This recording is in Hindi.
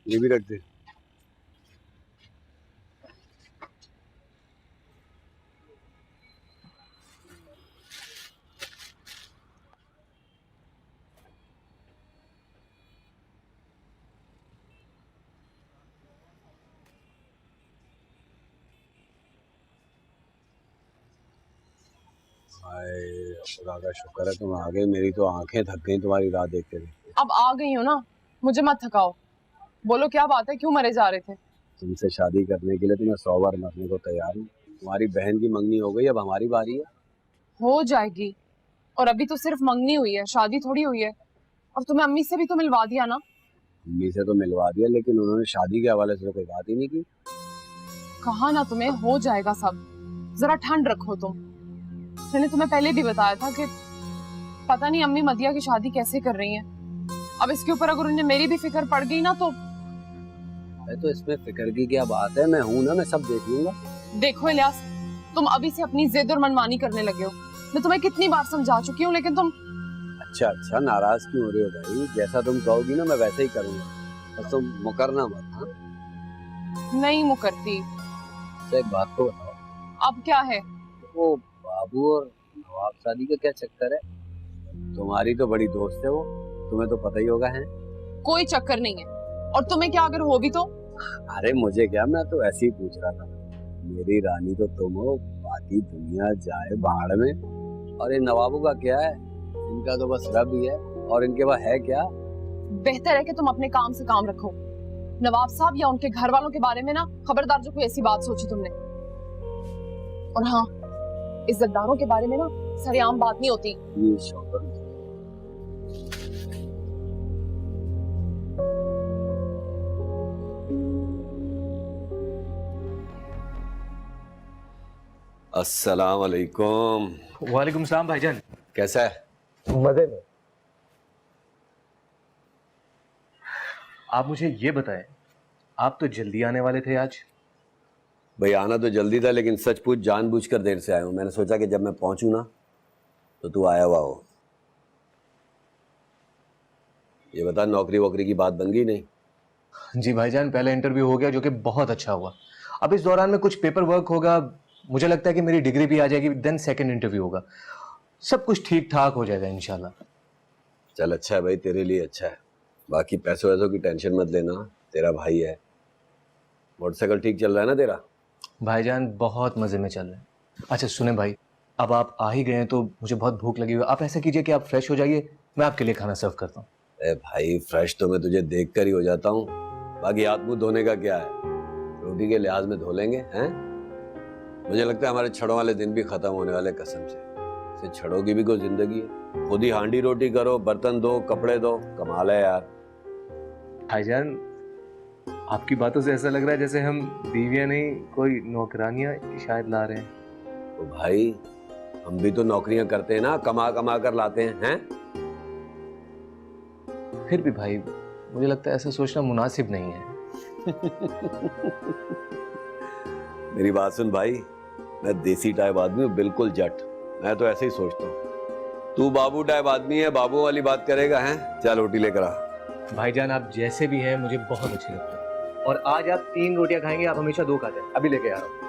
ये भी रख दे। खुदा का शुक्र है तुम आ गई, मेरी तो आंखें थक गई तुम्हारी राह देखते देखते। अब आ गई हो ना, मुझे मत थकाओ। बोलो क्या बात है, क्यों मरे जा रहे थे? तुमसे शादी करने के लिए तो मैं 100 बार मरने को तैयार हूँ। तुम्हारी बहन की मंगनी हो गई, अब हमारी बारी है। हो जाएगी। और अभी तो सिर्फ मंगनी हुई है, शादी थोड़ी हुई है। और तुम्हें अम्मी से भी तो मिलवा दिया ना। अम्मी से तो मिलवा दिया, लेकिन उन्होंने शादी के हवाले से तो कोई बात ही नहीं की। कहा ना तुम्हें हो जाएगा सब, जरा ठंड रखो तुम। मैंने तुम्हें पहले भी बताया था कि पता नहीं अम्मी मदिया की शादी कैसे कर रही हैं। अब इसके ऊपर अगर उन्हें मेरी भी फिक्र पड़ गई ना तो तो इसमें फिक्र की क्या बात है, मैं हूं ना, मैं सब देख लूंगा। देखो इलियास, तुम अभी से अपनी जिद और मनमानी करने लगे हो। मैं तुम्हें कितनी बार समझा चुकी हूँ, लेकिन तुम अच्छा नाराज क्यों हो रही हो भाई? जैसा तुम कहोगी ना मैं वैसे ही करूंगा, बस तुम मुकरना मत। हाँ, नहीं मुकरती। तो एक बात तो बताओ। अब क्या है? वो बाबू और नवाब शादी का क्या चक्कर है? तुम्हारी तो बड़ी दोस्त है वो, तुम्हें तो पता ही होगा। है कोई चक्कर नहीं है। और तुम्हें क्या अगर हो भी तो? अरे मुझे क्या, मैं तो ऐसे ही पूछ रहा था। मेरी रानी तो तुम हो, बाकी दुनिया जाए भाड़ में। और ये नवाबों का क्या है? इनका तो बस रब ही है, और इनके पास है क्या? बेहतर है कि तुम अपने काम से काम रखो। नवाब साहब या उनके घर वालों के बारे में ना खबरदार जो कोई ऐसी बात सोची तुमने। और हाँ, इज्जतदारों के बारे में ना सरेआम बात नहीं होती। ये शौकत। अस्सलाम वालेकुम। वालेकुम सलाम भाईजान। कैसा है? मजे में। आप मुझे ये बताएं, आप तो जल्दी आने वाले थे आज। भाई आना तो जल्दी था, लेकिन सच पूछ जानबूझकर देर से आया हूँ। मैंने सोचा कि जब मैं पहुंचूं ना तो तू आया हुआ हो। ये बता, नौकरी वोकरी की बात बन गई नहीं? जी भाईजान, पहला इंटरव्यू हो गया जो कि बहुत अच्छा हुआ। अब इस दौरान में कुछ पेपर वर्क होगा, मुझे लगता है कि मेरी डिग्री भी आ जाएगी, देन सेकंड इंटरव्यू होगा। सब कुछ ठीक ठाक हो जाएगा इंशाल्लाह। चल अच्छा है भाई, तेरे लिए अच्छा है। बाकी पैसों वैसों की टेंशन मत लेना, तेरा भाई है। मोटरसाइकिल ठीक चल रहा है ना तेरा? भाईजान बहुत मजे में चल रहे हैं। अच्छा सुने भाई, अब आप आ ही गए हैं तो मुझे बहुत भूख लगी हुई है। आप ऐसा कीजिए कि आप फ्रेश हो जाइए, मैं आपके लिए खाना सर्व करता हूँ। अरे भाई फ्रेश तो मैं तुझे देख कर ही हो जाता हूँ। बाकी हाथ मुंह धोने का क्या है, रोटी के लिहाज में धो लेंगे। हैं, मुझे लगता है हमारे छड़ों वाले दिन भी खत्म होने वाले, कसम से। छड़ों की भी कोई जिंदगी है? खुद ही हांडी रोटी करो, बर्तन दो, कपड़े दो, कमाल है यार। भाईजान आपकी बातों से ऐसा लग रहा है जैसे हम बीवियां नहीं कोई नौकरानियां शायद ला रहे हैं। तो भाई हम भी तो नौकरियां करते हैं ना, कमा कमा कर लाते हैं। फिर भी भाई मुझे लगता है ऐसा सोचना मुनासिब नहीं है। मेरी बात सुन भाई, मैं देसी टाइप आदमी हूँ, बिल्कुल जट। मैं तो ऐसे ही सोचता हूँ। तू बाबू टाइप आदमी है, बाबू वाली बात करेगा। हैं, चल रोटी लेकर आ। भाईजान आप जैसे भी हैं मुझे बहुत अच्छे लगते हैं। और आज आप 3 रोटियां खाएंगे, आप हमेशा 2 खाते हैं। अभी लेके आ रहा हूँ।